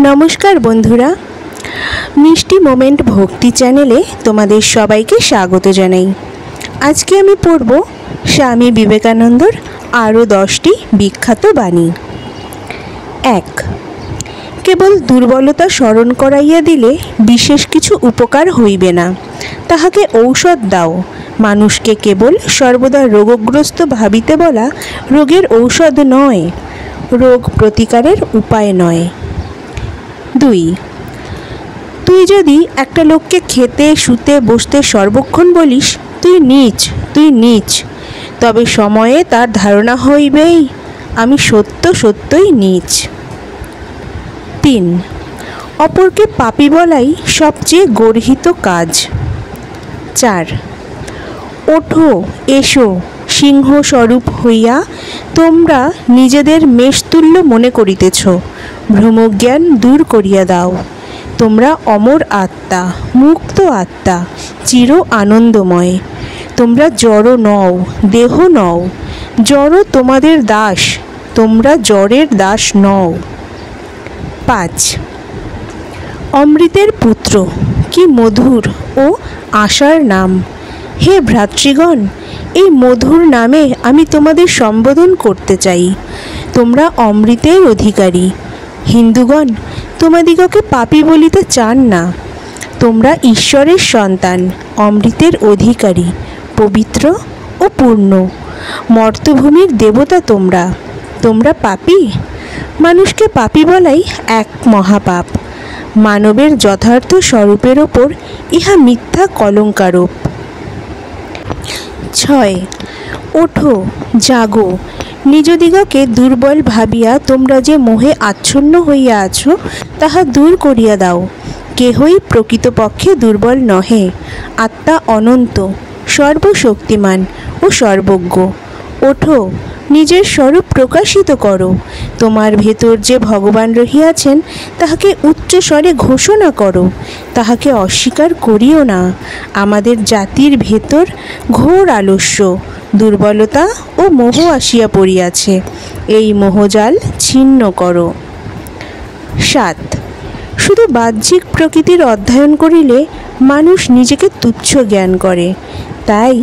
নমস্কার বন্ধুরা, মিষ্টি মোমেন্ট ভক্তি চ্যানেলে তোমাদের সবাইকে স্বাগত জানাই। আজকে আমি পড়ব স্বামী বিবেকানন্দর আরও 10টি বিখ্যাত বাণী। 1. কেবল দুর্বলতা স্মরণ করাইয়া দিলে বিশেষ কিছু উপকার হইবে না, তাহাকে ঔষধ দাও। মানুষকে কেবল সর্বদা রোগগ্রস্ত ভাবিতে বলা রোগের ঔষধ নয়, রোগ প্রতিকারের উপায় নয়। 2. তুই যদি একটা লোককে খেতে শুতে বসতে সর্বক্ষণ বলিস তুই নীচ তুই নীচ, তবে সময়ে তার ধারণা হইবেই আমি সত্যই নীচ। 3. অপরকে পাপী বলাই সবচেয়ে গর্হিত কাজ। 4. ওঠো এসো, সিংহস্বরূপ হইয়া তোমরা নিজেদের মেষতুল্য মনে করিতেছ, ভ্রমজ্ঞান দূর করিয়া দাও। তোমরা অমর আত্মা, মুক্ত আত্মা, চির আনন্দময়। তোমরা জড় নও, দেহ নও। জড় তোমাদের দাস, তোমরা জড়ের দাস নও। 5. অমৃতের পুত্র, কি মধুর ও আশার নাম। হে ভ্রাতৃগণ, এই মধুর নামে আমি তোমাদের সম্বোধন করতে চাই। তোমরা অমৃতের অধিকারী। হিন্দুগণ তোমাদিগকে পাপী বলিতে চান না। তোমরা ঈশ্বরের সন্তান, অমৃতের অধিকারী, পবিত্র ও পূর্ণ, মর্তভূমির দেবতা। তোমরা তোমরা পাপী। মানুষকে পাপী বলাই এক মহাপাপ। মানবের যথার্থ স্বরূপের ওপর ইহা মিথ্যা কলঙ্কারোপ। 6. ওঠো জাগো, নিজদিগকে দুর্বল ভাবিয়া তোমরা যে মোহে আচ্ছন্ন হইয়া আছো তাহা দূর করিয়া দাও। কেহই প্রকৃতপক্ষে দুর্বল নহে। আত্মা অনন্ত, সর্বশক্তিমান ও সর্বজ্ঞ। ওঠো, নিজের স্বরূপ প্রকাশিত করো। তোমার ভেতর যে ভগবান রহিয়াছেন তাহাকে উচ্চ স্বরে ঘোষণা করো, তাহাকে অস্বীকার করিও না। আমাদের জাতির ভেতর ঘোর আলস্য, দুর্বলতা ও মোহ আসিয়া পড়িয়াছে। এই মোহজাল ছিন্ন করো। 7. শুধু বাহ্যিক প্রকৃতির অধ্যয়ন করিলে মানুষ নিজেকে তুচ্ছ জ্ঞান করে। তাই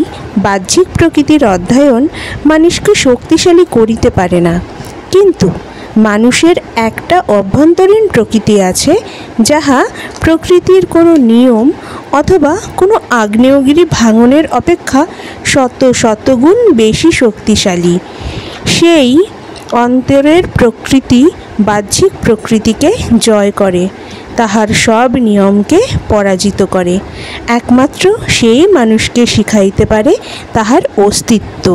বাহ্যিক প্রকৃতির অধ্যয়ন মানুষকে শক্তিশালী করিতে পারে না। কিন্তু মানুষের একটা অভ্যন্তরীণ প্রকৃতি আছে, যাহা প্রকৃতির কোনো নিয়ম অথবা কোনো আগ্নেয়গিরি ভাঙনের অপেক্ষা শতগুণ বেশি শক্তিশালী। সেই অন্তরের প্রকৃতি বাহ্যিক প্রকৃতিকে জয় করে, তাহার সব নিয়মকে পরাজিত করে। একমাত্র সেই মানুষকে শিখাইতে পারে তাহার অস্তিত্ব।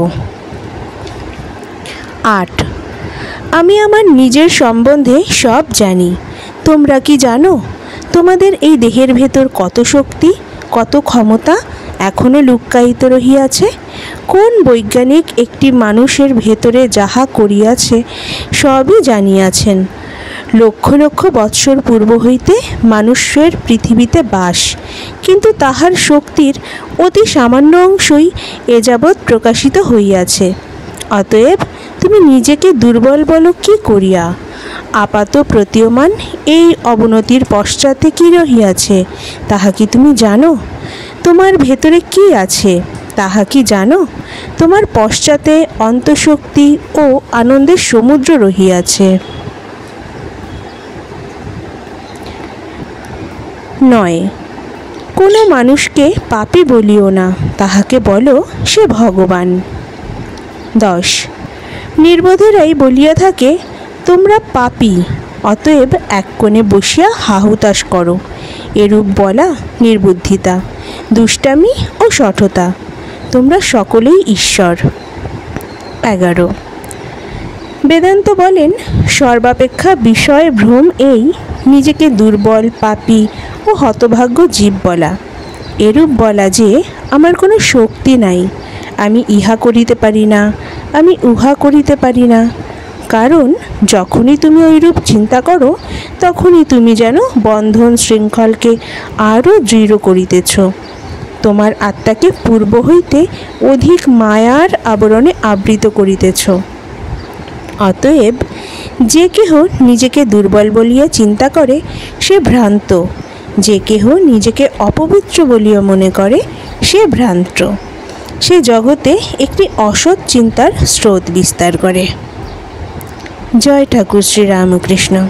8. আমি আমার নিজের সম্বন্ধে সব জানি। তোমরা কি জানো তোমাদের এই দেহের ভেতর কত শক্তি, কত ক্ষমতা এখনও লুক্কায়িত রহিয়াছে? কোন বৈজ্ঞানিক একটি মানুষের ভেতরে যাহা করিয়াছে সবই জানিয়াছেন। লক্ষ লক্ষ বৎসর পূর্ব হইতে মানুষের পৃথিবীতে বাস, কিন্তু তাহার শক্তির অতি সামান্য অংশই এযাবৎ প্রকাশিত হইয়াছে। অতএব তুমি নিজেকে দুর্বল বলো কি করিয়া? আপাত প্রতীয়মান এই অবনতির পশ্চাতে কি রহিয়াছে তাহা কি তুমি জানো? তোমার ভেতরে কি আছে তাহা কি জানো? তোমার পশ্চাতে অন্তঃশক্তি ও আনন্দের সমুদ্র রহিয়াছে। 9. কোনো মানুষকে পাপী বলিও না, তাহাকে বলো সে ভগবান। 10. নির্বোধেরাই বলিয়া থাকে তোমরা পাপী, অতএব এক কোণে বসিয়া হাহুতাশ করো। এরূপ বলা নির্বুদ্ধিতা, দুষ্টামি ও শঠতা। তোমরা সকলেই ঈশ্বর। 11. বেদান্ত বলেন সর্বাপেক্ষা বিষয় ভ্রম এই নিজেকে দুর্বল, পাপী ও হতভাগ্য জীব বলা। এরূপ বলা যে আমার কোনো শক্তি নাই, আমি ইহা করিতে পারি না, আমি উহা করিতে পারি না। কারণ যখনই তুমি ওইরূপ চিন্তা করো তখনই তুমি যেন বন্ধন শৃঙ্খলকে আরও দৃঢ় করিতেছ। তোমার আত্মাকে পূর্ব হইতে অধিক মায়ার আবরণে আবৃত করিতেছ। অতএব যে কেহ নিজেকে দুর্বল বলিয়া চিন্তা করে সে ভ্রান্ত, যে কেহ নিজেকে অপবিত্র বলিয়া মনে করে সে ভ্রান্ত। সে জগতে একটি অসৎ চিন্তার স্রোত বিস্তার করে। জয় ঠাকুর শ্রী রামকৃষ্ণ।